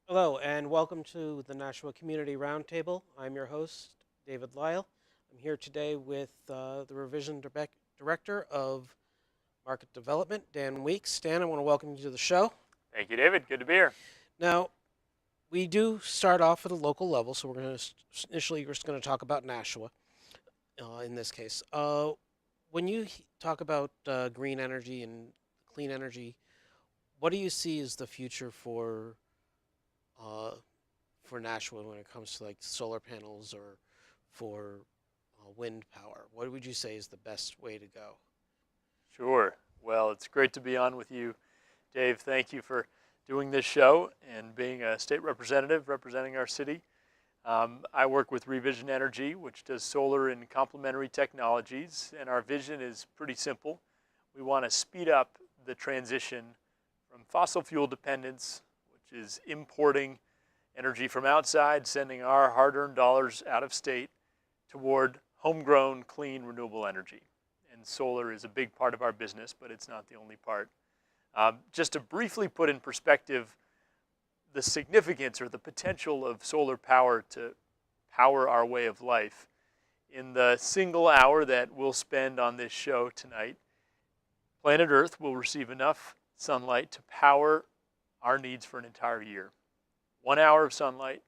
Hello, and welcome to the Nashua Community Roundtable. I'm your host, David Lyle. I'm here today with the Revision Director of Market Development, Dan Weeks. Dan, I want to welcome you to the show. Thank you, David. Good to be here. Now, we do start off at a local level, so we're just going to talk about Nashua in this case. When you talk about green energy and clean energy, what do you see as the future uh, for Nashua when it comes to like solar panels or for wind power? What would you say is the best way to go? Sure. Well, it's great to be on with you, Dave. Thank you for doing this show and being a state representative representing our city. I work with Revision Energy, which does solar and complementary technologies, and our vision is pretty simple. We want to speed up the transition from fossil fuel dependence, which is importing energy from outside, sending our hard-earned dollars out of state, toward homegrown, clean, renewable energy. And solar is a big part of our business, but it's not the only part. Just to briefly put in perspective the significance or the potential of solar power to power our way of life, in the single hour that we'll spend on this show tonight, planet Earth will receive enough sunlight to power our needs for an entire year. 1 hour of sunlight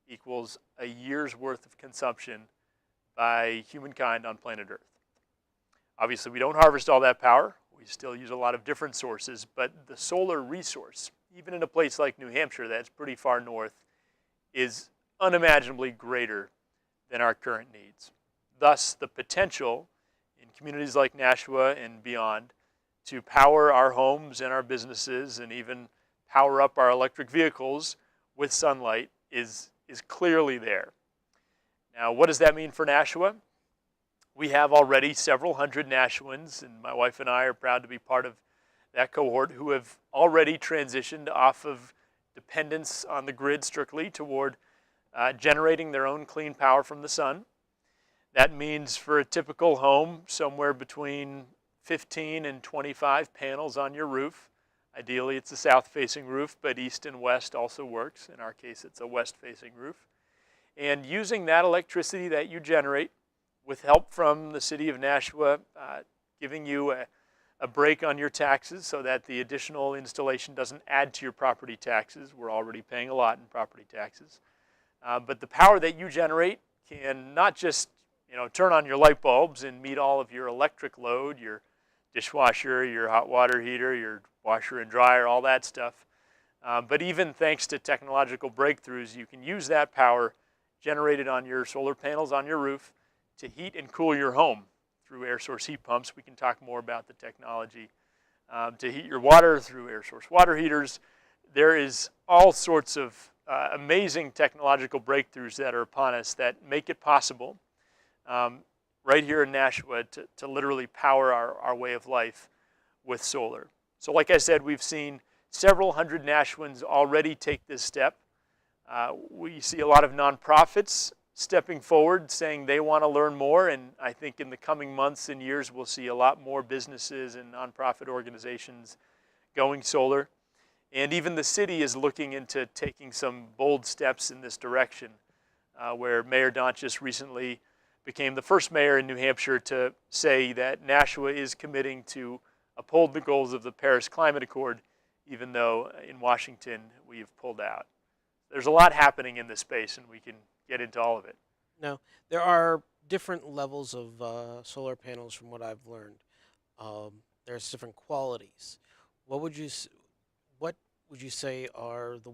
equals a year's worth of consumption by humankind on planet Earth. Obviously, we don't harvest all that power. We still use a lot of different sources, but the solar resource, even in a place like New Hampshire that's pretty far north, is unimaginably greater than our current needs. Thus, the potential in communities like Nashua and beyond to power our homes and our businesses and even power up our electric vehicles with sunlight is clearly there. Now, what does that mean for Nashua? We have already several hundred Nashuans, and my wife and I are proud to be part of that cohort, who have already transitioned off of dependence on the grid strictly toward generating their own clean power from the sun. That means for a typical home, somewhere between 15 and 25 panels on your roof. Ideally, it's a south-facing roof, but east and west also works. In our case, it's a west-facing roof. And using that electricity that you generate, with help from the city of Nashua, giving you a break on your taxes so that the additional installation doesn't add to your property taxes. We're already paying a lot in property taxes. But the power that you generate can not just turn on your light bulbs and meet all of your electric load, your dishwasher, your hot water heater, your washer and dryer, all that stuff. But even thanks to technological breakthroughs, you can use that power generated on your solar panels on your roof to heat and cool your home through air source heat pumps. We can talk more about the technology. To heat your water through air source water heaters. There is all sorts of amazing technological breakthroughs that are upon us that make it possible right here in Nashua to literally power our way of life with solar. So like I said, we've seen several hundred Nashuans already take this step. We see a lot of nonprofits stepping forward saying they want to learn more, and I think in the coming months and years we'll see a lot more businesses and nonprofit organizations going solar. And even the city is looking into taking some bold steps in this direction, where Mayor Daunt just recently became the first mayor in New Hampshire to say that Nashua is committing to uphold the goals of the Paris Climate Accord, even though in Washington we have pulled out. There's a lot happening in this space, and we can get into all of it. Now, there are different levels of solar panels from what I've learned. There's different qualities. What would you say are the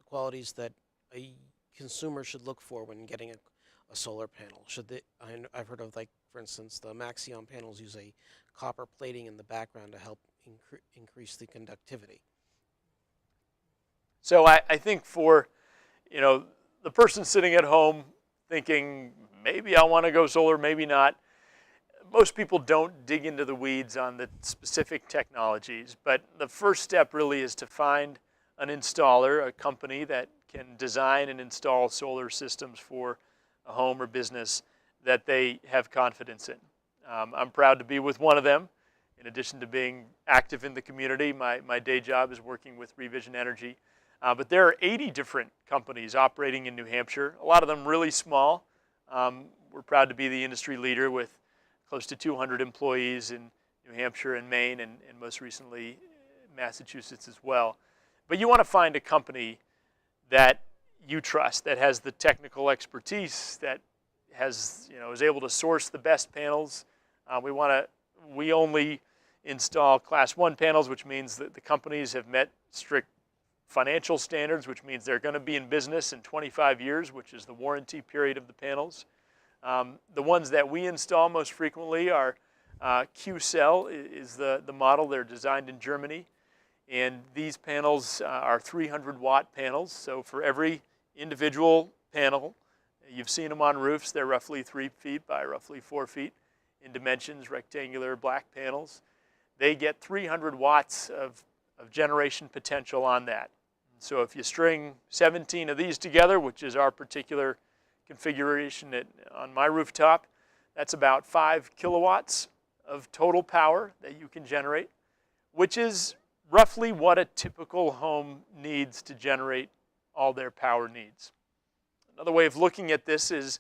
qualities that a consumer should look for when getting a solar panel? I've heard of, like, for instance, the Maxion panels use a copper plating in the background to help increase the conductivity. So I think for the person sitting at home thinking, maybe I want to go solar, maybe not, most people don't dig into the weeds on the specific technologies, but the first step really is to find an installer, a company that can design and install solar systems for a home or business that they have confidence in. I'm proud to be with one of them. In addition to being active in the community, my day job is working with Revision Energy But there are 80 different companies operating in New Hampshire, a lot of them really small. We're proud to be the industry leader with close to 200 employees in New Hampshire and Maine, and most recently Massachusetts as well. But you want to find a company that you trust, that has the technical expertise, that has, is able to source the best panels. We only install Class 1 panels, which means that the companies have met strict financial standards, which means they're going to be in business in 25 years, which is the warranty period of the panels. The ones that we install most frequently are Q-Cell is the model. They're designed in Germany. And these panels are 300-watt panels. So for every individual panel, you've seen them on roofs. They're roughly 3 feet by roughly 4 feet in dimensions, rectangular black panels. They get 300 watts of generation potential on that. So if you string 17 of these together, which is our particular configuration on my rooftop, that's about 5 kilowatts of total power that you can generate, which is roughly what a typical home needs to generate all their power needs. Another way of looking at this is,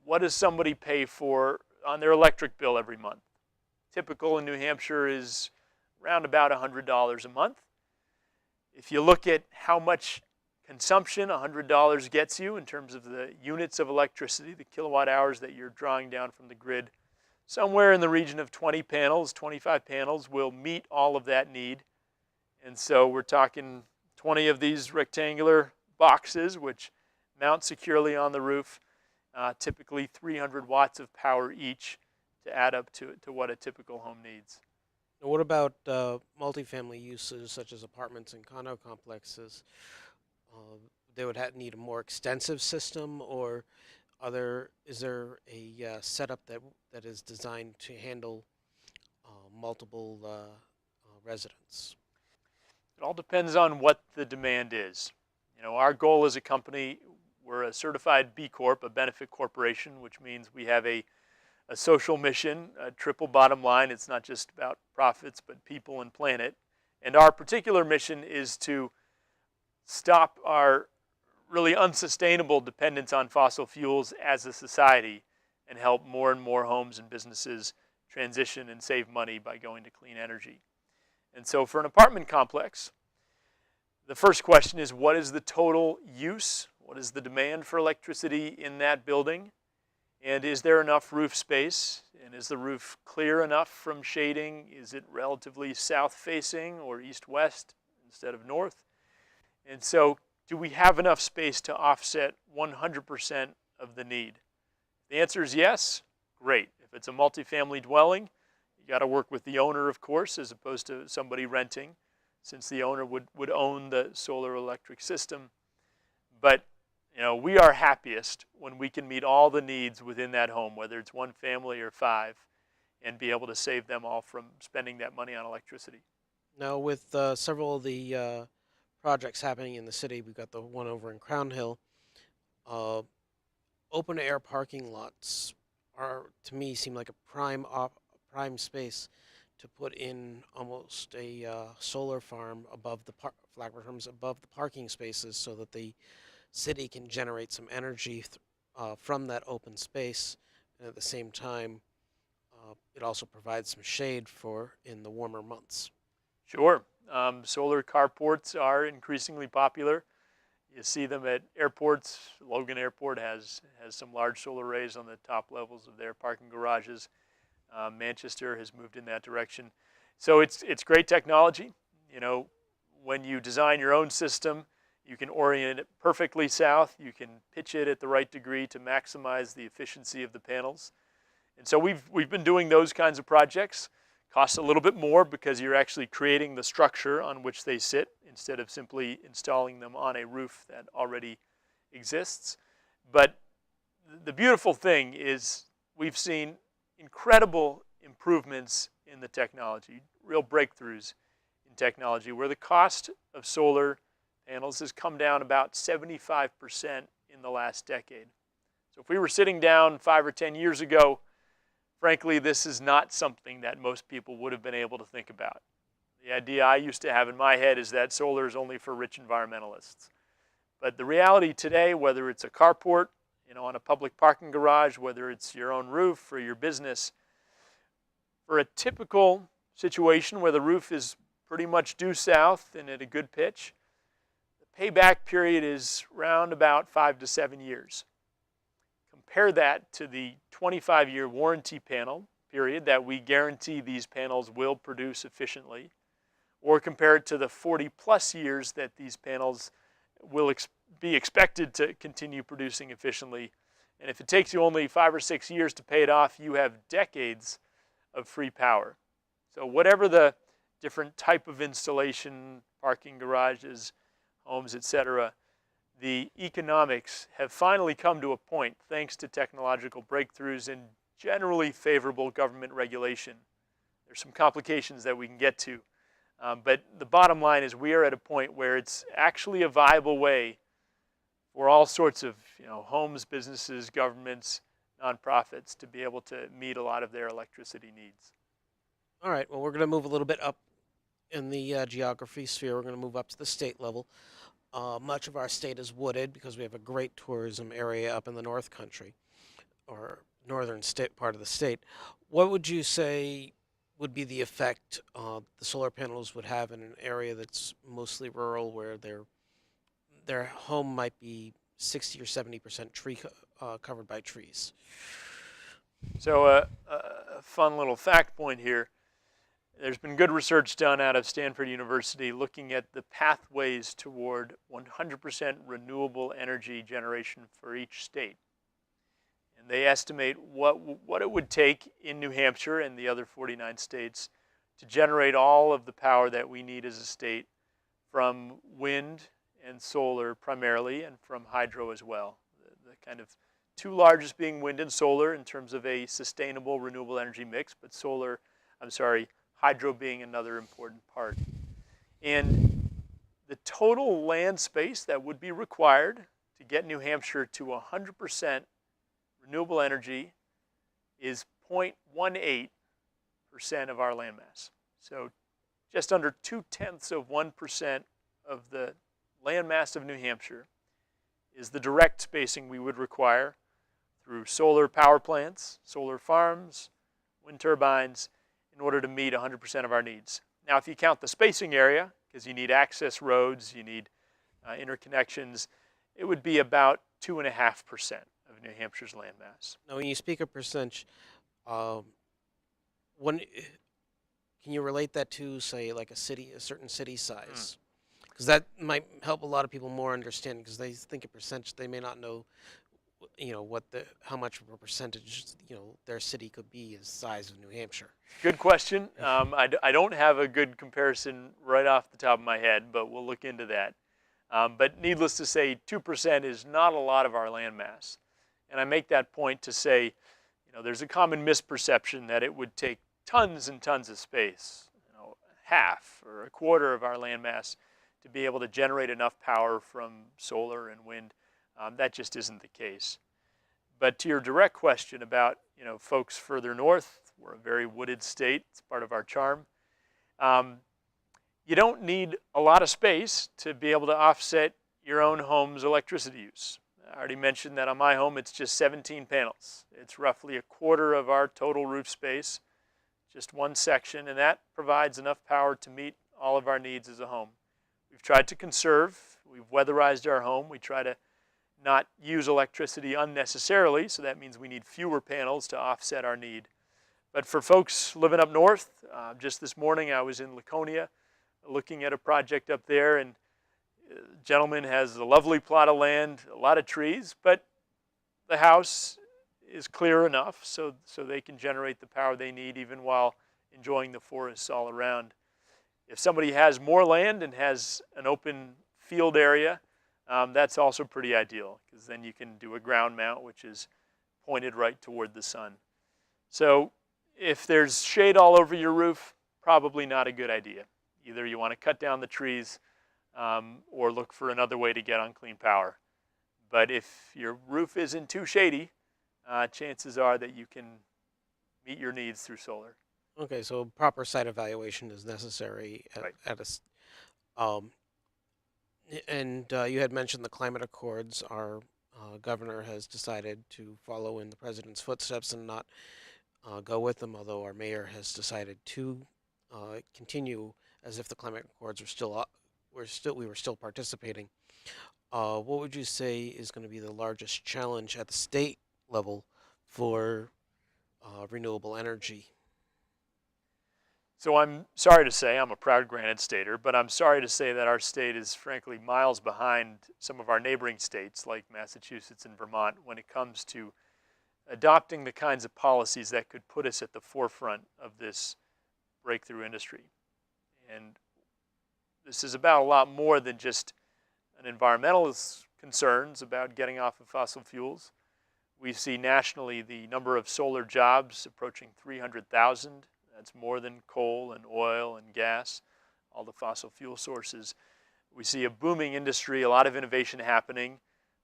what does somebody pay for on their electric bill every month? Typical in New Hampshire is around about $100 a month. If you look at how much consumption $100 gets you in terms of the units of electricity, the kilowatt hours that you're drawing down from the grid, somewhere in the region of 20 panels, 25 panels will meet all of that need. And so we're talking 20 of these rectangular boxes, which mount securely on the roof, typically 300 watts of power each to add up to what a typical home needs. Now, what about multifamily uses such as apartments and condo complexes? They would need a more extensive system, or is there a setup that is designed to handle multiple residents? It all depends on what the demand is. Our goal as a company, we're a certified B Corp, a benefit corporation, which means we have a social mission, a triple bottom line. It's not just about profits, but people and planet. And our particular mission is to stop our really unsustainable dependence on fossil fuels as a society and help more and more homes and businesses transition and save money by going to clean energy. And so for an apartment complex, the first question is, what is the total use? What is the demand for electricity in that building? And is there enough roof space? And is the roof clear enough from shading? Is it relatively south-facing or east-west instead of north? And so do we have enough space to offset 100% of the need? The answer is yes. Great. If it's a multifamily dwelling, you got to work with the owner, of course, as opposed to somebody renting, since the owner would own the solar electric system. But we are happiest when we can meet all the needs within that home, whether it's one family or 5, and be able to save them all from spending that money on electricity. Now, with several of the projects happening in the city, we've got the one over in Crown Hill. Open air parking lots to me, seem like a prime space to put in almost a solar farm above the above the parking spaces, so that the city can generate some energy from that open space, and at the same time, it also provides some shade in the warmer months. Sure. Solar carports are increasingly popular. You see them at airports. Logan Airport has some large solar arrays on the top levels of their parking garages. Manchester has moved in that direction. So it's great technology. When you design your own system, you can orient it perfectly south. You can pitch it at the right degree to maximize the efficiency of the panels. And so we've been doing those kinds of projects. Costs a little bit more because you're actually creating the structure on which they sit instead of simply installing them on a roof that already exists. But the beautiful thing is we've seen incredible improvements in the technology, real breakthroughs in technology, where the cost of solar panels has come down about 75% in the last decade. So if we were sitting down 5 or 10 years ago, frankly, this is not something that most people would have been able to think about. The idea I used to have in my head is that solar is only for rich environmentalists. But the reality today, whether it's a carport, on a public parking garage, whether it's your own roof for your business, for a typical situation where the roof is pretty much due south and at a good pitch, the payback period is round about 5 to 7 years. Compare that to the 25-year warranty panel period that we guarantee these panels will produce efficiently, or compare it to the 40-plus years that these panels will be expected to continue producing efficiently. And if it takes you only 5 or 6 years to pay it off, you have decades of free power. So whatever the different type of installation, parking garages, homes, etc., the economics have finally come to a point, thanks to technological breakthroughs and generally favorable government regulation. There's some complications that we can get to. But the bottom line is we are at a point where it's actually a viable way for all sorts of homes, businesses, governments, nonprofits to be able to meet a lot of their electricity needs. All right. Well, we're going to move a little bit up in the geography sphere. We're going to move up to the state level. Much of our state is wooded because we have a great tourism area up in the North Country, or northern state part of the state. What would you say would be the effect the solar panels would have in an area that's mostly rural, where their home might be 60 or 70% covered by trees? So a fun little fact point here. There's been good research done out of Stanford University looking at the pathways toward 100% renewable energy generation for each state. And they estimate what it would take in New Hampshire and the other 49 states to generate all of the power that we need as a state from wind and solar primarily, and from hydro as well. The kind of two largest being wind and solar in terms of a sustainable renewable energy mix, but hydro being another important part. And the total land space that would be required to get New Hampshire to 100% renewable energy is 0.18% of our landmass. So just under 0.2% of the landmass of New Hampshire is the direct spacing we would require through solar power plants, solar farms, wind turbines, in order to meet 100% of our needs. Now, if you count the spacing area, because you need access roads, you need interconnections, it would be about 2.5% of New Hampshire's landmass. Now, when you speak of percentage, when can you relate that to, say, like a certain city size? Because that might help a lot of people more understand, because they think of percentage, they may not know, how much of a percentage, their city could be as size of New Hampshire. Good question. I don't have a good comparison right off the top of my head, but we'll look into that. But needless to say, 2% is not a lot of our land mass. And I make that point to say, there's a common misperception that it would take tons and tons of space, half or a quarter of our land mass, to be able to generate enough power from solar and wind. That just isn't the case. But to your direct question about, folks further north, we're a very wooded state. It's part of our charm. You don't need a lot of space to be able to offset your own home's electricity use. I already mentioned that on my home, it's just 17 panels. It's roughly a quarter of our total roof space, just one section, and that provides enough power to meet all of our needs as a home. We've tried to conserve. We've weatherized our home. We try to not use electricity unnecessarily, so that means we need fewer panels to offset our need. But for folks living up north, just this morning I was in Laconia looking at a project up there, and the gentleman has a lovely plot of land, a lot of trees, but the house is clear enough so they can generate the power they need even while enjoying the forests all around. If somebody has more land and has an open field area, that's also pretty ideal, because then you can do a ground mount, which is pointed right toward the sun. So if there's shade all over your roof, probably not a good idea. Either you want to cut down the trees or look for another way to get on clean power. But if your roof isn't too shady, chances are that you can meet your needs through solar. Okay, so proper site evaluation is necessary Right. at um, and you had mentioned the climate accords. Our governor has decided to follow in the president's footsteps and not go with them, although our mayor has decided to continue as if the climate accords are still up. We were still participating. What would you say is going to be the largest challenge at the state level for renewable energy? So I'm sorry to say, I'm a proud Granite Stater, but I'm sorry to say that our state is frankly miles behind some of our neighboring states like Massachusetts and Vermont when it comes to adopting the kinds of policies that could put us at the forefront of this breakthrough industry. And this is about a lot more than just an environmentalist concerns about getting off of fossil fuels. We see nationally the number of solar jobs approaching 300,000. That's more than coal and oil and gas, all the fossil fuel sources. We see a booming industry, a lot of innovation happening.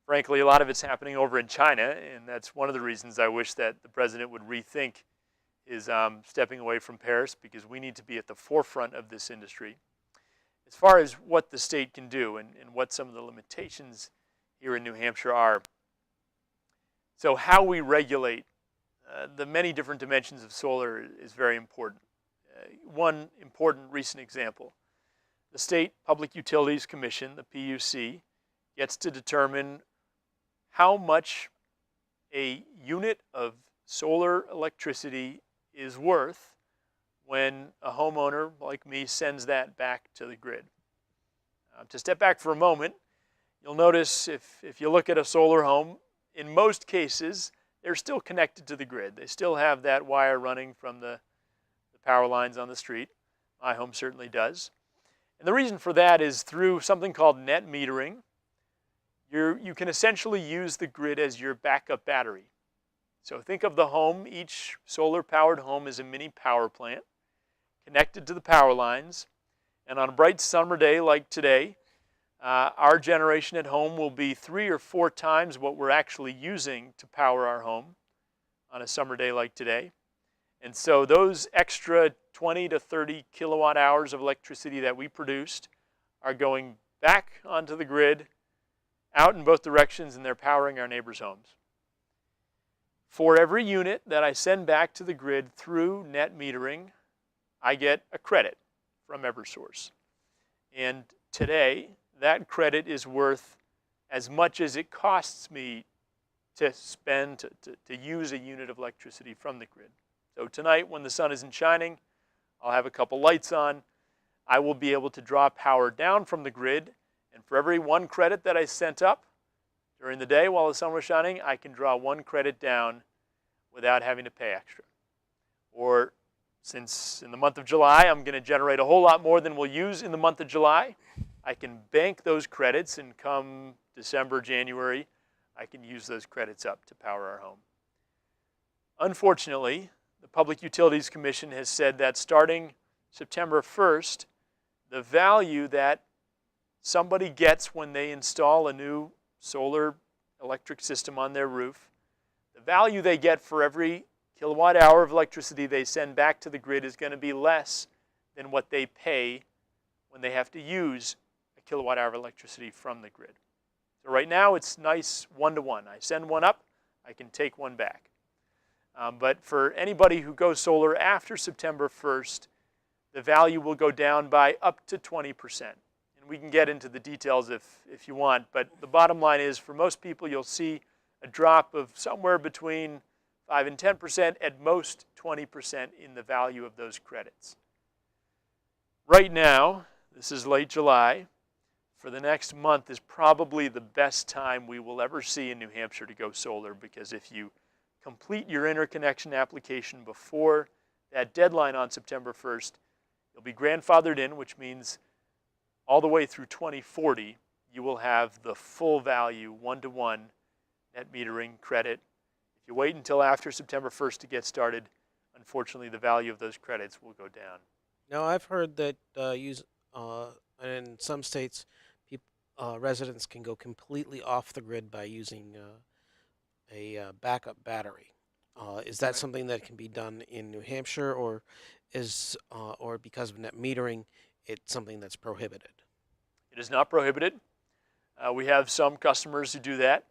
Frankly, a lot of it's happening over in China, and that's one of the reasons I wish that the president would rethink his stepping away from Paris, because we need to be at the forefront of this industry. As far as what the state can do and what some of the limitations here in New Hampshire are, so how we regulate the many different dimensions of solar is very important. One important recent example, the State Public Utilities Commission, the PUC, gets to determine how much a unit of solar electricity is worth when a homeowner like me sends that back to the grid. To step back for a moment, you'll notice if you look at a solar home, in most cases, they're still connected to the grid. They still have that wire running from the power lines on the street. My home certainly does. And the reason for that is through something called net metering. You can essentially use the grid as your backup battery. So think of the home. Each solar-powered home is a mini power plant connected to the power lines. And on a bright summer day like today, our generation at home will be 3 or 4 times what we're actually using to power our home on a summer day like today. And so those extra 20 to 30 kilowatt hours of electricity that we produced are going back onto the grid, out in both directions, and they're powering our neighbors' homes. For every unit that I send back to the grid through net metering, I get a credit from Eversource. And today, that credit is worth as much as it costs me to spend, to use a unit of electricity from the grid. So tonight, when the sun isn't shining, I'll have a couple lights on. I will be able to draw power down from the grid, and for every 1 credit that I sent up during the day while the sun was shining, I can draw 1 credit down without having to pay extra. Or since in the month of July, I'm going to generate a whole lot more than we'll use in the month of July, I can bank those credits, and come December, January, I can use those credits up to power our home. Unfortunately, the Public Utilities Commission has said that starting September 1st, the value that somebody gets when they install a new solar electric system on their roof, the value they get for every kilowatt hour of electricity they send back to the grid is going to be less than what they pay when they have to use a kilowatt hour of electricity from the grid. So right now it's nice 1-to-1. I send 1 up, I can take 1 back. But for anybody who goes solar after September 1st, the value will go down by up to 20%. And we can get into the details if you want, but the bottom line is for most people you'll see a drop of somewhere between 5 and 10%, at most 20% in the value of those credits. Right now, this is late July, for the next month is probably the best time we will ever see in New Hampshire to go solar, because if you complete your interconnection application before that deadline on September 1st, you'll be grandfathered in, which means all the way through 2040, you will have the full value 1-to-1 net metering credit. If you wait until after September 1st to get started, unfortunately, the value of those credits will go down. Now, I've heard that in some states, residents can go completely off the grid by using a backup battery. Is that Right. something that can be done in New Hampshire, or or because of net metering, it's something that's prohibited? It is not prohibited. We have some customers who do that.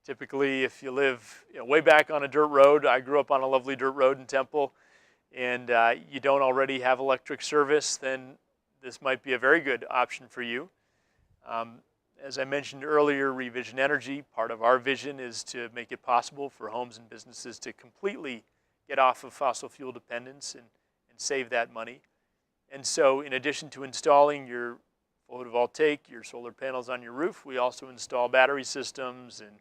Typically, if you live way back on a dirt road, I grew up on a lovely dirt road in Temple, and you don't already have electric service, then this might be a very good option for you. Um, as I mentioned earlier, Revision Energy, part of our vision is to make it possible for homes and businesses to completely get off of fossil fuel dependence and save that money. And so in addition to installing your photovoltaic, your solar panels on your roof, we also install battery systems and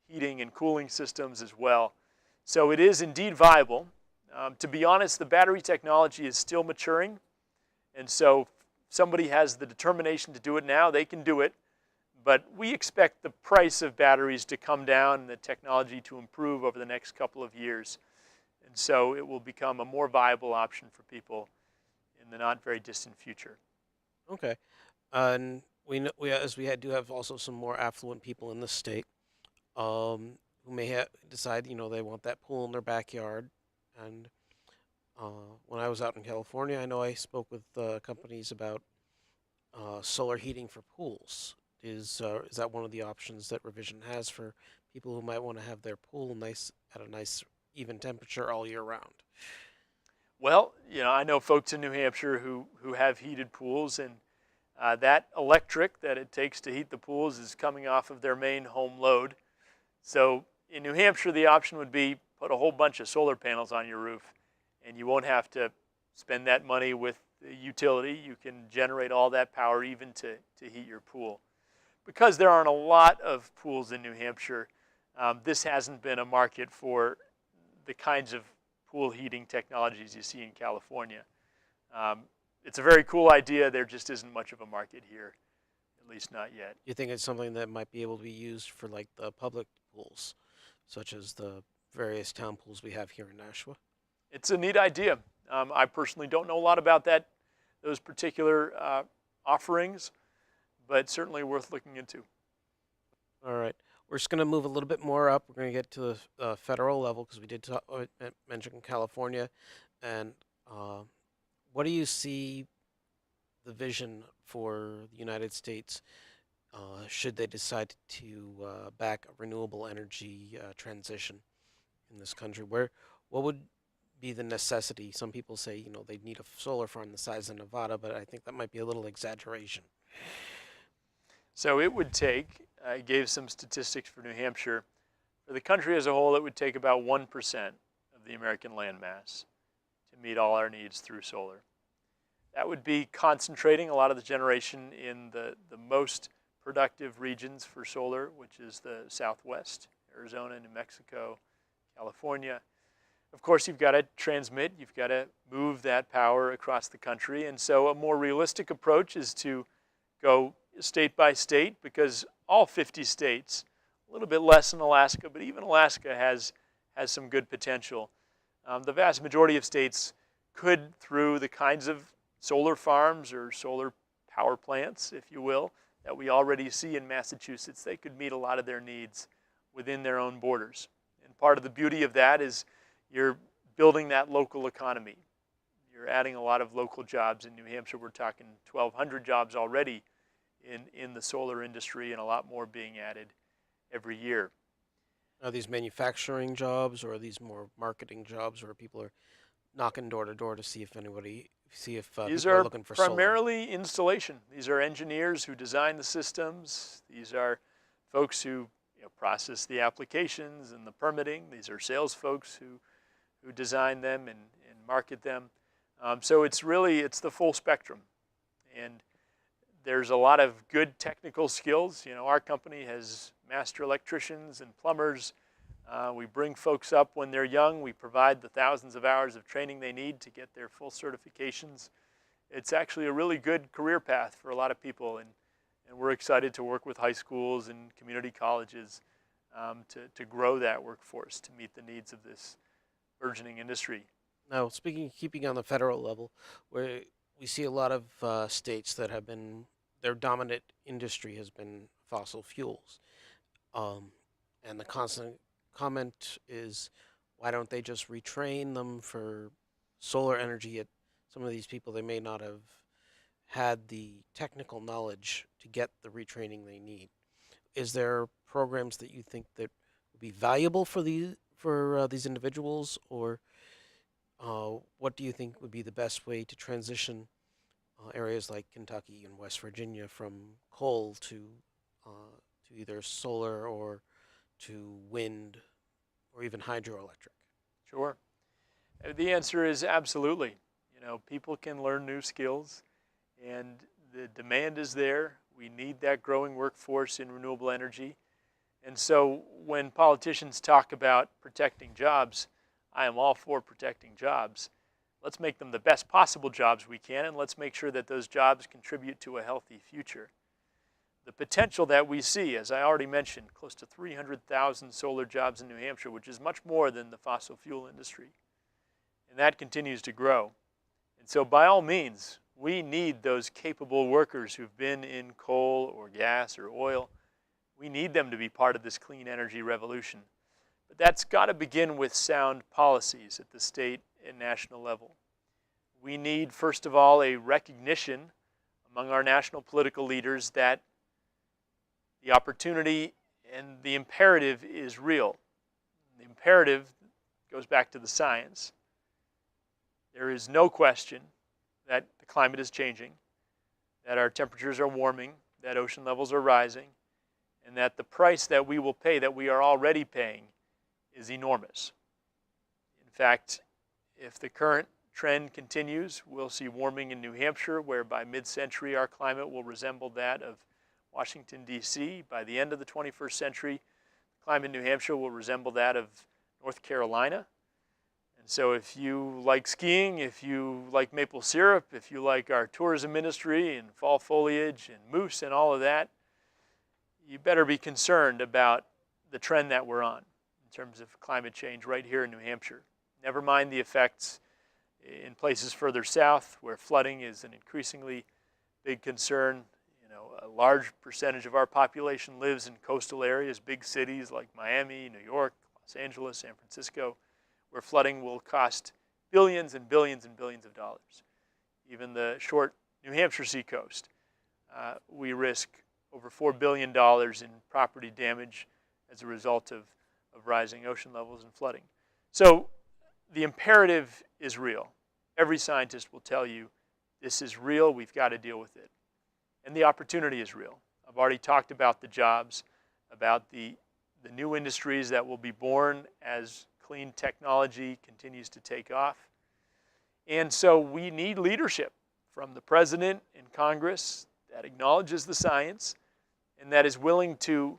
heating and cooling systems as well. So it is indeed viable. To be honest, the battery technology is still maturing. And so if somebody has the determination to do it now, they can do it. But we expect the price of batteries to come down and the technology to improve over the next couple of years. And so it will become a more viable option for people in the not very distant future. Okay. And do have also some more affluent people in the state, who may decide, they want that pool in their backyard. And when I was out in California, I know I spoke with companies about solar heating for pools. Is that one of the options that Revision has for people who might want to have their pool nice at a nice even temperature all year round? Well, I know folks in New Hampshire who have heated pools, and that electric that it takes to heat the pools is coming off of their main home load. So in New Hampshire, the option would be put a whole bunch of solar panels on your roof, and you won't have to spend that money with the utility. You can generate all that power even to heat your pool. Because there aren't a lot of pools in New Hampshire, this hasn't been a market for the kinds of pool heating technologies you see in California. It's a very cool idea. There just isn't much of a market here, at least not yet. You think it's something that might be able to be used for like the public pools, such as the various town pools we have here in Nashua? It's a neat idea. I personally don't know a lot about those particular offerings, but certainly worth looking into. All right. We're just going to move a little bit more up. We're going to get to the federal level because we did mention California. And what do you see the vision for the United States should they decide to back a renewable energy transition in this country? What would be the necessity? Some people say, they need a solar farm the size of Nevada, but I think that might be a little exaggeration. So it would take, I gave some statistics for New Hampshire. For the country as a whole, it would take about 1% of the American landmass to meet all our needs through solar. That would be concentrating a lot of the generation in the most productive regions for solar, which is the Southwest, Arizona, New Mexico, California. Of course, you've got to transmit, you've got to move that power across the country. And so a more realistic approach is to go state by state, because all 50 states, a little bit less in Alaska, but even Alaska has some good potential. The vast majority of states could, through the kinds of solar farms or solar power plants, if you will, that we already see in Massachusetts, they could meet a lot of their needs within their own borders. And part of the beauty of that is you're building that local economy. You're adding a lot of local jobs. In New Hampshire, we're talking 1,200 jobs already in the solar industry, and a lot more being added every year. Are these manufacturing jobs, or are these more marketing jobs where people are knocking door to door to see if These people are are looking for solar? primarily installation. These are engineers who design the systems. These are folks who process the applications and the permitting. These are sales folks who design them and market them. So it's the full spectrum. And there's a lot of good technical skills. Our company has master electricians and plumbers. We bring folks up when they're young. We provide the thousands of hours of training they need to get their full certifications. It's actually a really good career path for a lot of people, and we're excited to work with high schools and community colleges to grow that workforce to meet the needs of this burgeoning industry. Now, keeping on the federal level, where we see a lot of states that their dominant industry has been fossil fuels. And the constant comment is, why don't they just retrain them for solar energy at some of these people, they may not have had the technical knowledge to get the retraining they need. Is there programs that you think that would be valuable for these individuals, or what do you think would be the best way to transition areas like Kentucky and West Virginia from coal to either solar or to wind or even hydroelectric? Sure. The answer is absolutely. People can learn new skills, and the demand is there. We need that growing workforce in renewable energy. And so when politicians talk about protecting jobs, I am all for protecting jobs. Let's make them the best possible jobs we can, and let's make sure that those jobs contribute to a healthy future. The potential that we see, as I already mentioned, close to 300,000 solar jobs in New Hampshire, which is much more than the fossil fuel industry. And that continues to grow. And so by all means, we need those capable workers who've been in coal or gas or oil. We need them to be part of this clean energy revolution. But that's got to begin with sound policies at the state and national level. We need, first of all, a recognition among our national political leaders that the opportunity and the imperative is real. The imperative goes back to the science. There is no question that the climate is changing, that our temperatures are warming, that ocean levels are rising, and that the price that we will pay, that we are already paying, is enormous. In fact, if the current trend continues, we'll see warming in New Hampshire, where by mid-century our climate will resemble that of Washington, D.C. By the end of the 21st century, the climate in New Hampshire will resemble that of North Carolina. And so if you like skiing, if you like maple syrup, if you like our tourism ministry and fall foliage and moose and all of that, you better be concerned about the trend that we're on in terms of climate change right here in New Hampshire. Never mind the effects in places further south where flooding is an increasingly big concern. A large percentage of our population lives in coastal areas, big cities like Miami, New York, Los Angeles, San Francisco, where flooding will cost billions and billions and billions of dollars. Even the short New Hampshire seacoast, we risk over $4 billion in property damage as a result of rising ocean levels and flooding. So the imperative is real. Every scientist will tell you this is real, we've got to deal with it. And the opportunity is real. I've already talked about the jobs, about the new industries that will be born as clean technology continues to take off. And so we need leadership from the president and Congress that acknowledges the science and that is willing to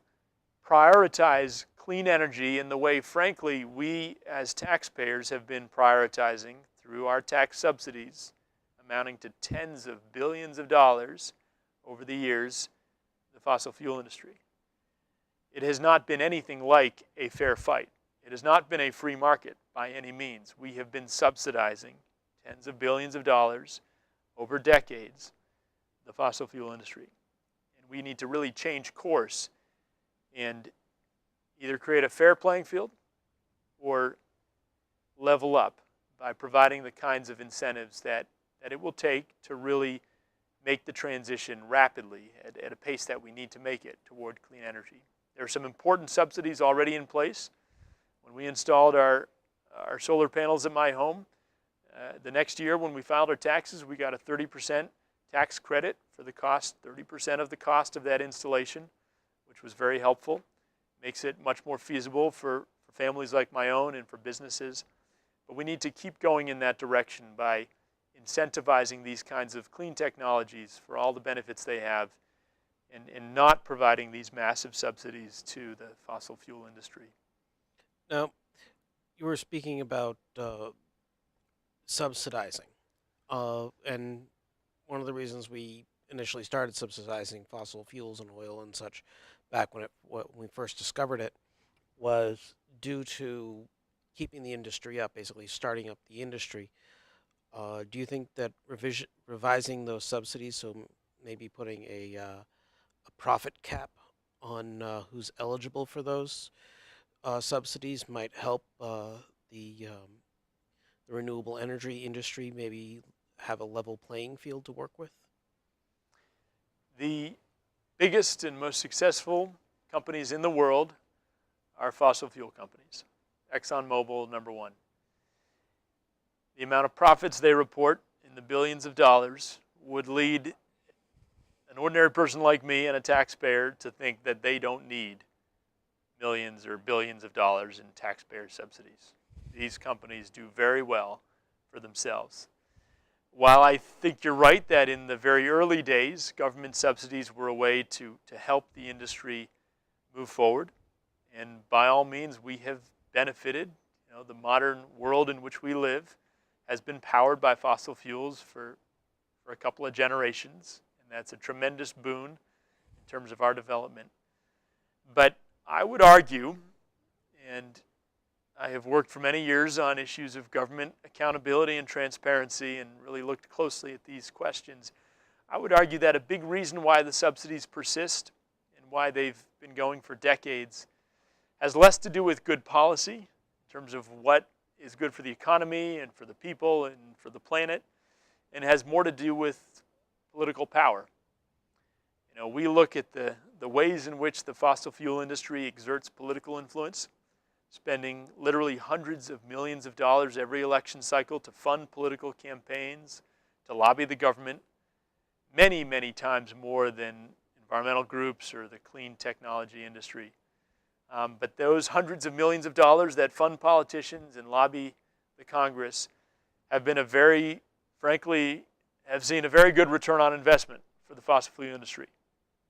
prioritize clean energy in the way, frankly, we as taxpayers have been prioritizing through our tax subsidies amounting to tens of billions of dollars over the years, the fossil fuel industry. It has not been anything like a fair fight. It has not been a free market by any means. We have been subsidizing tens of billions of dollars over decades the fossil fuel industry. And we need to really change course and either create a fair playing field or level up by providing the kinds of incentives that it will take to really make the transition rapidly at a pace that we need to make it toward clean energy. There are some important subsidies already in place. When we installed our solar panels at my home, the next year when we filed our taxes, we got a 30% tax credit for the cost, 30% of the cost of that installation, which was very helpful. Makes it much more feasible for families like my own and for businesses. But we need to keep going in that direction by incentivizing these kinds of clean technologies for all the benefits they have and not providing these massive subsidies to the fossil fuel industry. Now, you were speaking about subsidizing, and one of the reasons we initially started subsidizing fossil fuels and oil and such back when we first discovered it was due to keeping the industry up, basically starting up the industry. Do you think that revising those subsidies, so maybe putting a profit cap on who's eligible for those subsidies, might help the the renewable energy industry maybe have a level playing field to work with? The biggest and most successful companies in the world are fossil fuel companies. ExxonMobil, number one. The amount of profits they report in the billions of dollars would lead an ordinary person like me and a taxpayer to think that they don't need millions or billions of dollars in taxpayer subsidies. These companies do very well for themselves. While I think you're right that in the very early days, government subsidies were a way to help the industry move forward, and by all means we have benefited. You know, the modern world in which we live has been powered by fossil fuels for a couple of generations, and that's a tremendous boon in terms of our development. But I would argue, and I have worked for many years on issues of government accountability and transparency and really looked closely at these questions. I would argue that a big reason why the subsidies persist and why they've been going for decades has less to do with good policy in terms of what is good for the economy and for the people and for the planet, and has more to do with political power. You know, we look at the ways in which the fossil fuel industry exerts political influence, spending literally hundreds of millions of dollars every election cycle to fund political campaigns, to lobby the government, many, many times more than environmental groups or the clean technology industry. But those hundreds of millions of dollars that fund politicians and lobby the Congress have been frankly, have seen a very good return on investment for the fossil fuel industry.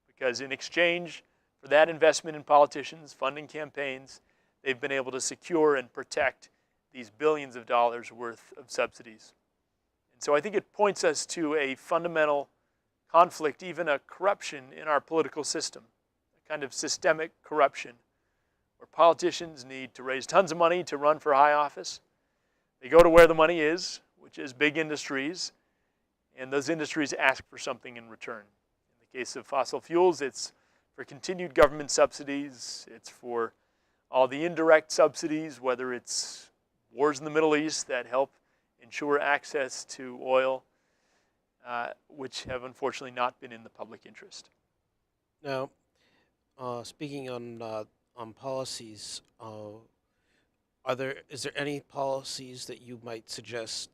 Because in exchange for that investment in politicians, funding campaigns, they've been able to secure and protect these billions of dollars worth of subsidies. And so I think it points us to a fundamental conflict, even a corruption in our political system, a kind of systemic corruption, where politicians need to raise tons of money to run for high office. They go to where the money is, which is big industries, and those industries ask for something in return. In the case of fossil fuels, it's for continued government subsidies, it's for all the indirect subsidies, whether it's wars in the Middle East that help ensure access to oil, which have unfortunately not been in the public interest. Now, speaking on policies, is there any policies that you might suggest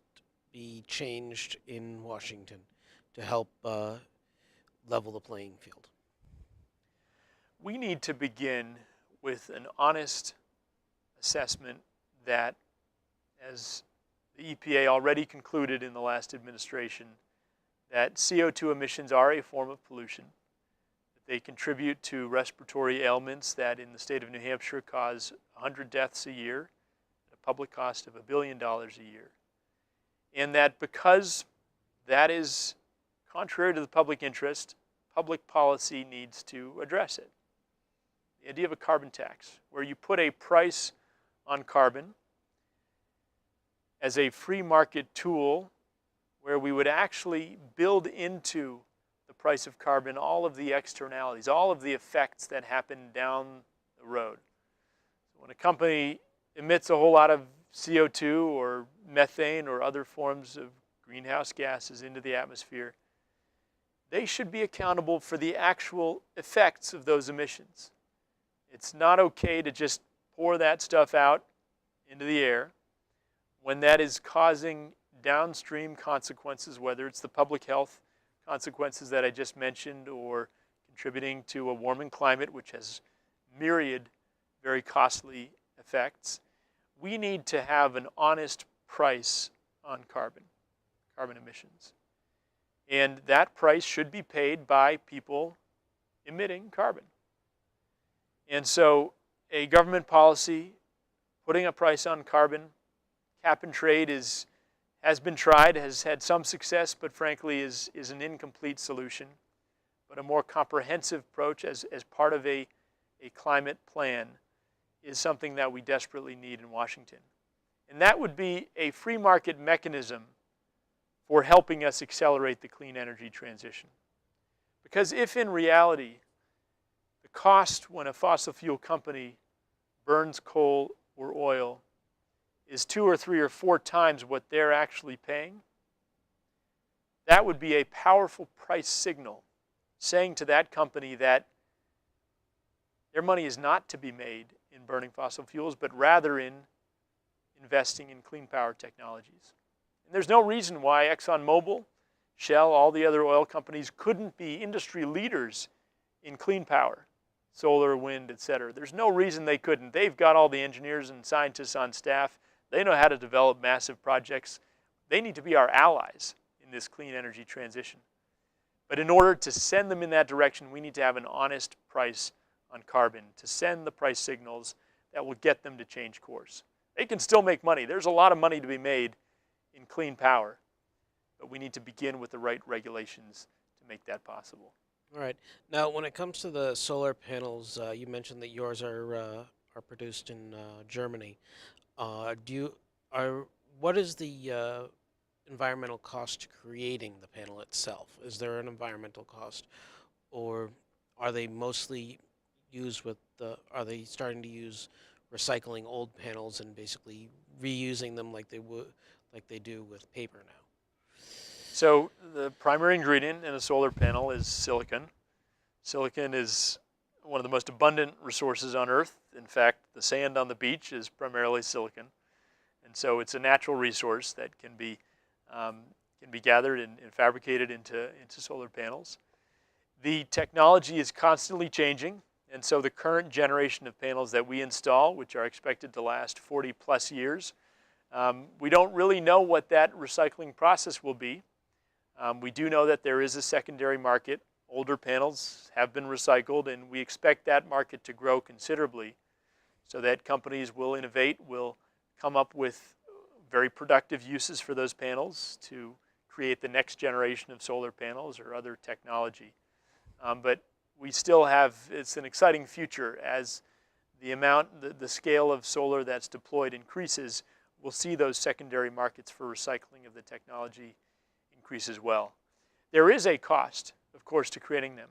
be changed in Washington to help level the playing field? We need to begin with an honest assessment that, as the EPA already concluded in the last administration, that CO2 emissions are a form of pollution. They contribute to respiratory ailments that in the state of New Hampshire cause 100 deaths a year at a public cost of $1 billion a year. And that because that is contrary to the public interest, public policy needs to address it. The idea of a carbon tax, where you put a price on carbon as a free market tool, where we would actually build into the price of carbon all of the externalities, all of the effects that happen down the road. So when a company emits a whole lot of CO2 or methane or other forms of greenhouse gases into the atmosphere, they should be accountable for the actual effects of those emissions. It's not okay to just pour that stuff out into the air when that is causing downstream consequences, whether it's the public health consequences that I just mentioned or contributing to a warming climate, which has myriad very costly effects. We need to have an honest price on carbon emissions. And that price should be paid by people emitting carbon. And so a government policy putting a price on carbon, cap and trade has been tried, has had some success, but frankly is an incomplete solution. But a more comprehensive approach as part of a climate plan is something that we desperately need in Washington. And that would be a free market mechanism for helping us accelerate the clean energy transition. Because if in reality, the cost when a fossil fuel company burns coal or oil is 2 or 3 or 4 times what they're actually paying, that would be a powerful price signal saying to that company that their money is not to be made in burning fossil fuels, but rather in investing in clean power technologies. And there's no reason why ExxonMobil, Shell, all the other oil companies couldn't be industry leaders in clean power, solar, wind, etc. There's no reason they couldn't. They've got all the engineers and scientists on staff. They know how to develop massive projects. They need to be our allies in this clean energy transition. But in order to send them in that direction, we need to have an honest price on carbon to send the price signals that will get them to change course. They can still make money. There's a lot of money to be made in clean power, but we need to begin with the right regulations to make that possible. All right. Now, when it comes to the solar panels, you mentioned that yours are produced in Germany. Do you are What is the environmental cost to creating the panel itself? Is there an environmental cost, or are they mostly used with are they starting to use recycling old panels and basically reusing them like they do with paper now? So the primary ingredient in a solar panel is silicon. Silicon is one of the most abundant resources on Earth. In fact, the sand on the beach is primarily silicon. And so it's a natural resource that can be gathered and fabricated into solar panels. The technology is constantly changing, and so the current generation of panels that we install, which are expected to last 40 plus years, we don't really know what that recycling process will be. We do know that there is a secondary market. Older panels have been recycled, and we expect that market to grow considerably so that companies will innovate, will come up with very productive uses for those panels to create the next generation of solar panels or other technology. But we still have, it's an exciting future as the scale of solar that's deployed increases. We'll see those secondary markets for recycling of the technology increase as well. There is a cost, of course, to creating them.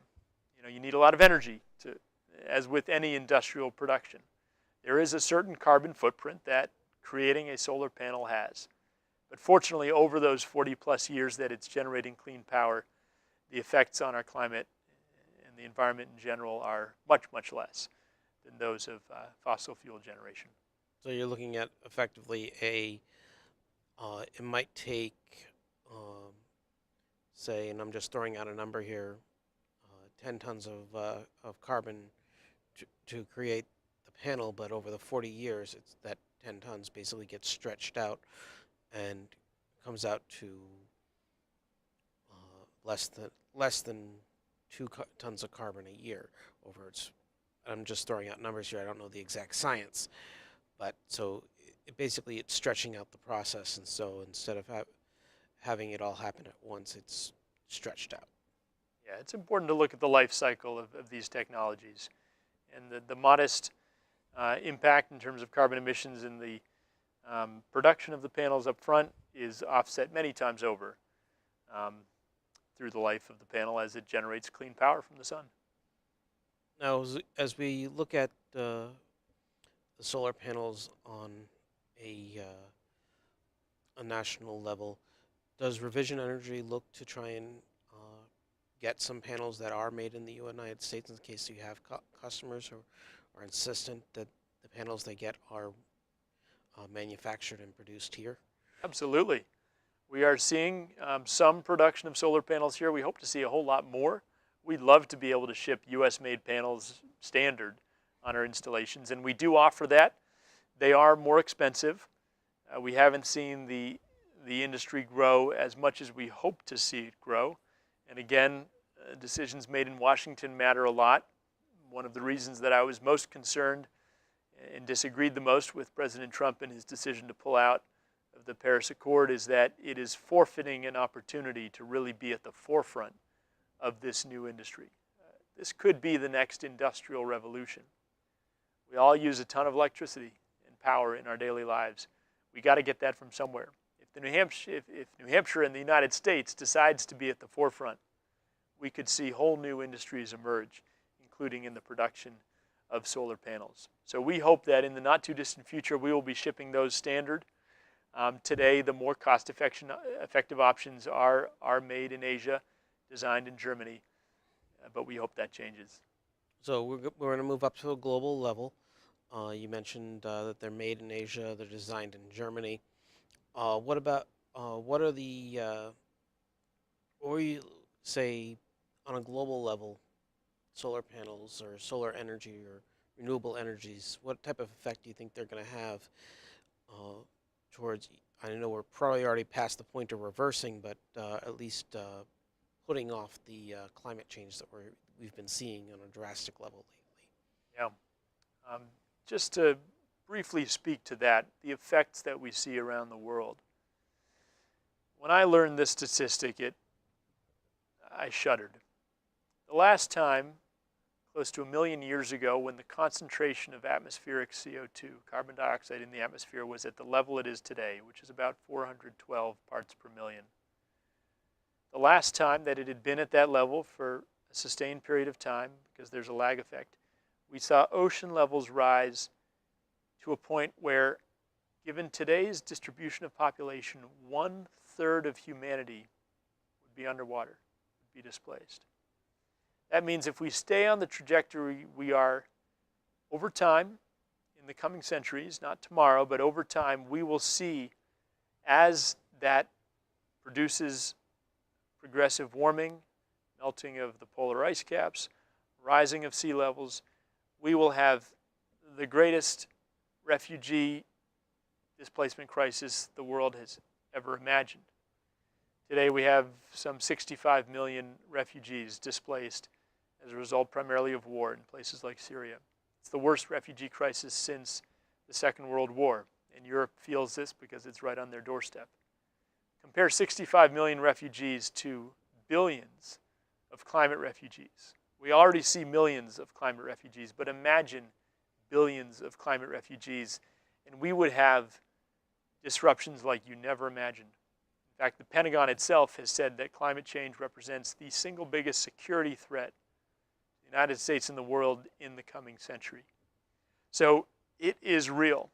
You need a lot of energy as with any industrial production. There is a certain carbon footprint that creating a solar panel has. But fortunately, over those 40 plus years that it's generating clean power, the effects on our climate and the environment in general are much, much less than those of fossil fuel generation. So you're looking at effectively it might take, say, and I'm just throwing out a number here, 10 tons of carbon to create the panel, but over the 40 years, it's that 10 tons basically gets stretched out and comes out to less than 2 tons of carbon a year over its. I'm just throwing out numbers here. I don't know the exact science, but so basically it's stretching out the process, and so instead of having it all happen at once, it's stretched out. Yeah, it's important to look at the life cycle of these technologies, and the modest impact in terms of carbon emissions in the production of the panels up front is offset many times over through the life of the panel as it generates clean power from the sun. Now, as we look at the solar panels on a national level, does Revision Energy look to try and get some panels that are made in the United States in case you have customers who are insistent that the panels they get are manufactured and produced here? Absolutely. We are seeing some production of solar panels here. We hope to see a whole lot more. We'd love to be able to ship US-made panels standard on our installations, and we do offer that. They are more expensive. We haven't seen the industry grow as much as we hope to see it grow. And again, decisions made in Washington matter a lot. One of the reasons that I was most concerned and disagreed the most with President Trump in his decision to pull out of the Paris Accord is that it is forfeiting an opportunity to really be at the forefront of this new industry. This could be the next industrial revolution. We all use a ton of electricity and power in our daily lives. We got to get that from somewhere. If New Hampshire and the United States decides to be at the forefront, we could see whole new industries emerge, including in the production of solar panels. So we hope that in the not too distant future we will be shipping those standard. Today, the more cost-effective options are made in Asia, designed in Germany, but we hope that changes. So we're going to move up to a global level. You mentioned that they're made in Asia, they're designed in Germany. What about what are the or you say on a global level, solar panels or solar energy or renewable energies? What type of effect do you think they're going to have uh, towards? I know we're probably already past the point of reversing, but at least putting off the climate change that we've been seeing on a drastic level Yeah. Um, just to briefly speak to that, the effects that we see around the world. When I learned this statistic, I shuddered. The last time, close to 1 million years ago, when the concentration of atmospheric CO2, carbon dioxide in the atmosphere, was at the level it is today, which is about 412 parts per million. The last time that it had been at that level for a sustained period of time, because there's a lag effect, we saw ocean levels rise to a point where, given today's distribution of population, 1/3 of humanity would be underwater, would be displaced. That means if we stay on the trajectory we are over time, in the coming centuries, not tomorrow, but over time, we will see, as that produces progressive warming, melting of the polar ice caps, rising of sea levels, we will have the greatest refugee displacement crisis the world has ever imagined. Today we have some 65 million refugees displaced as a result primarily of war in places like Syria. It's the worst refugee crisis since the Second World War, and Europe feels this because it's right on their doorstep. Compare 65 million refugees to billions of climate refugees. We already see millions of climate refugees, but imagine billions of climate refugees, and we would have disruptions like you never imagined. In fact, the Pentagon itself has said that climate change represents the single biggest security threat to the United States and the world in the coming century. So it is real,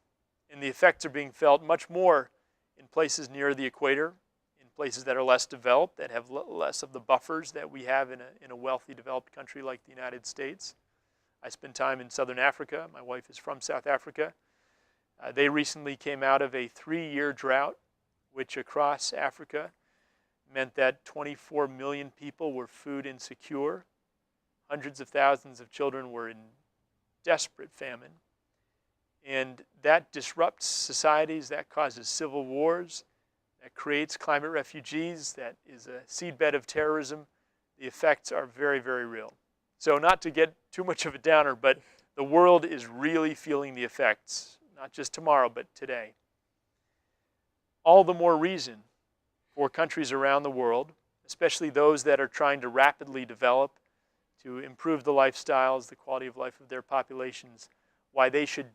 and the effects are being felt much more in places near the equator, in places that are less developed, that have less of the buffers that we have in a wealthy, developed country like the United States. I spend time in Southern Africa. My wife is from South Africa. They recently came out of a 3-year drought, which across Africa meant that 24 million people were food insecure. Hundreds of thousands of children were in desperate famine. And that disrupts societies, that causes civil wars, that creates climate refugees, that is a seedbed of terrorism. The effects are very, very real. So not to get too much of a downer, but the world is really feeling the effects, not just tomorrow, but today. All the more reason for countries around the world, especially those that are trying to rapidly develop, to improve the lifestyles, the quality of life of their populations, why they should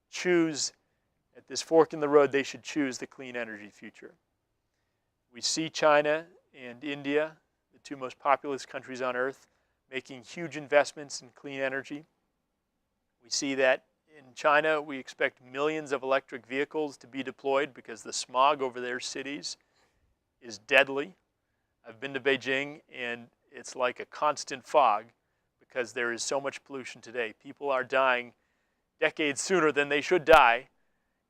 choose, at this fork in the road, they should choose the clean energy future. We see China and India, the two most populous countries on earth, making huge investments in clean energy. We see that in China, we expect millions of electric vehicles to be deployed because the smog over their cities is deadly. I've been to Beijing, and it's like a constant fog because there is so much pollution today. People are dying decades sooner than they should die,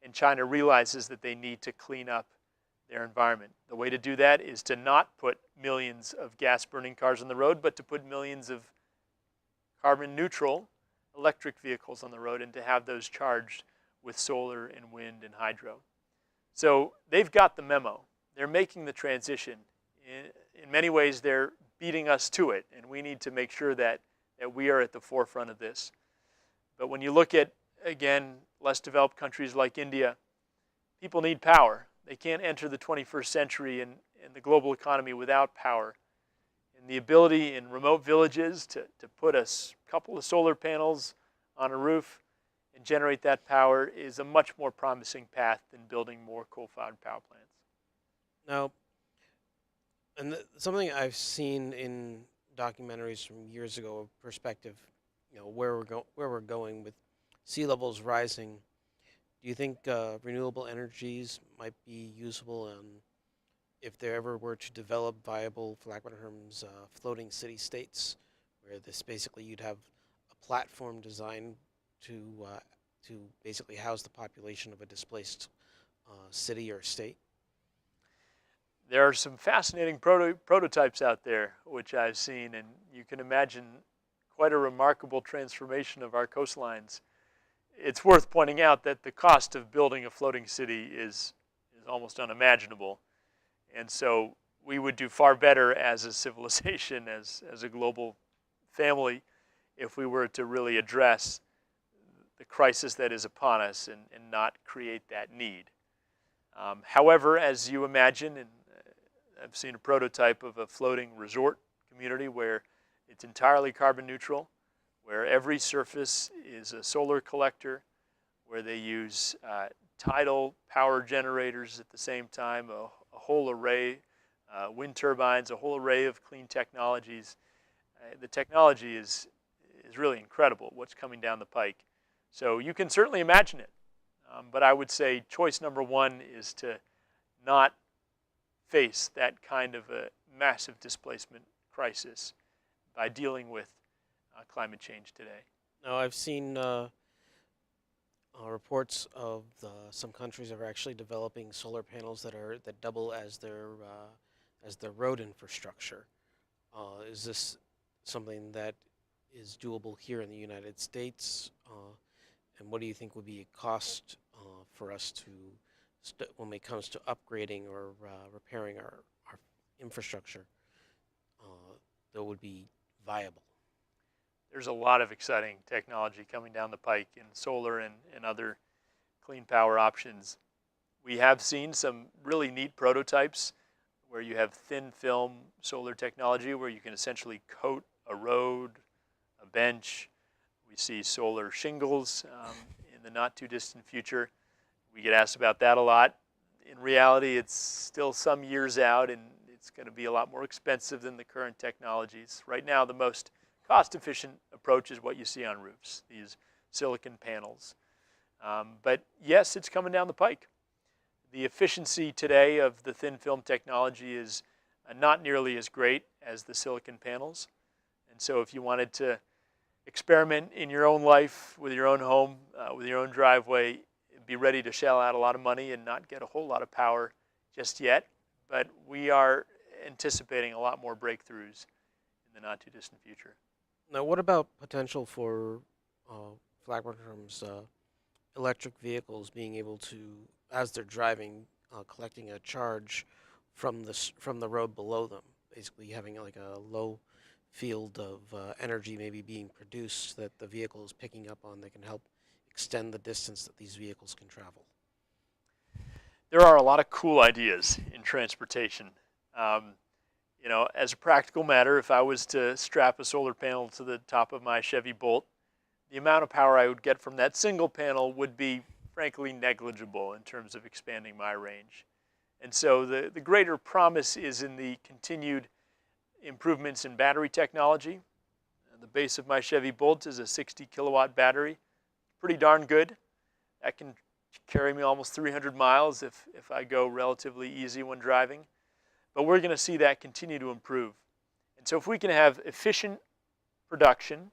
and China realizes that they need to clean up their environment. The way to do that is to not put millions of gas-burning cars on the road, but to put millions of carbon-neutral electric vehicles on the road and to have those charged with solar and wind and hydro. So they've got the memo. They're making the transition. In many ways, they're beating us to it, and we need to make sure that we are at the forefront of this. But when you look at, again, less developed countries like India, people need power. They can't enter the 21st century and the global economy without power. And the ability in remote villages to put a couple of solar panels on a roof and generate that power is a much more promising path than building more coal-fired power plants. Now, something I've seen in documentaries from years ago, a perspective, where we're going with sea levels rising. Do you think renewable energies might be usable, and if there ever were to develop viable, for lack of better terms, floating city states, where this basically you'd have a platform designed to uh, to basically house the population of a displaced city or state? There are some fascinating prototypes out there, which I've seen, and you can imagine quite a remarkable transformation of our coastlines. It's worth pointing out that the cost of building a floating city is almost unimaginable. And so we would do far better as a civilization, as a global family, if we were to really address the crisis that is upon us and not create that need. However, as you imagine, and I've seen a prototype of a floating resort community where it's entirely carbon neutral, where every surface is a solar collector, where they use tidal power generators at the same time, a whole array, wind turbines, a whole array of clean technologies. The technology is really incredible, what's coming down the pike. So you can certainly imagine it. But I would say choice number one is to not face that kind of a massive displacement crisis by dealing with climate change today. Now, I've seen reports of some countries that are actually developing solar panels that double as their road infrastructure. Is this something that is doable here in the United States? And what do you think would be a cost for us to, when it comes to upgrading or repairing our infrastructure, that would be viable? There's a lot of exciting technology coming down the pike in solar and other clean power options. We have seen some really neat prototypes where you have thin film solar technology where you can essentially coat a road, a bench. We see solar shingles in the not too distant future. We get asked about that a lot. In reality, it's still some years out and it's going to be a lot more expensive than the current technologies. Right now, the most cost-efficient approach is what you see on roofs, these silicon panels. But yes, it's coming down the pike. The efficiency today of the thin film technology is not nearly as great as the silicon panels. And so if you wanted to experiment in your own life, with your own home, with your own driveway, be ready to shell out a lot of money and not get a whole lot of power just yet. But we are anticipating a lot more breakthroughs in the not too distant future. Now, what about potential for lack of better terms, electric vehicles being able to, as they're driving, collecting a charge from the road below them, basically having like a low field of energy maybe being produced that the vehicle is picking up on that can help extend the distance that these vehicles can travel? There are a lot of cool ideas in transportation. Um, as a practical matter, if I was to strap a solar panel to the top of my Chevy Bolt, the amount of power I would get from that single panel would be, frankly, negligible in terms of expanding my range. And so the greater promise is in the continued improvements in battery technology. The base of my Chevy Bolt is a 60 kilowatt battery. Pretty darn good. That can carry me almost 300 miles if I go relatively easy when driving. But we're going to see that continue to improve. And so if we can have efficient production,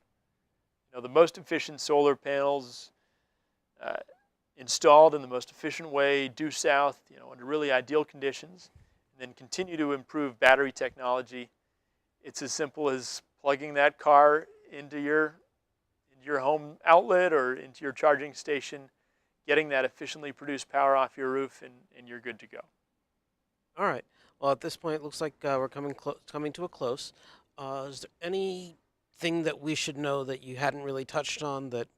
the most efficient solar panels installed in the most efficient way, due south, under really ideal conditions, and then continue to improve battery technology, it's as simple as plugging that car into your home outlet or into your charging station, getting that efficiently produced power off your roof, and you're good to go. All right. Well, at this point, it looks like we're coming to a close. Is there anything that we should know that you hadn't really touched on that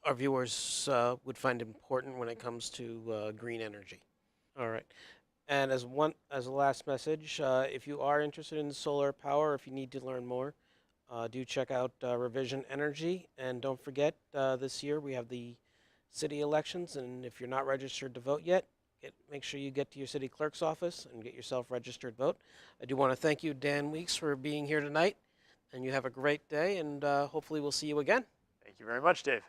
our viewers would find important when it comes to green energy? All right. And as a last message, if you are interested in solar power, if you need to learn more, do check out Revision Energy. And don't forget, this year we have the city elections, and if you're not registered to vote yet, make sure you get to your city clerk's office and get yourself registered vote. I do want to thank you, Dan Weeks, for being here tonight. And you have a great day, and hopefully we'll see you again. Thank you very much, Dave.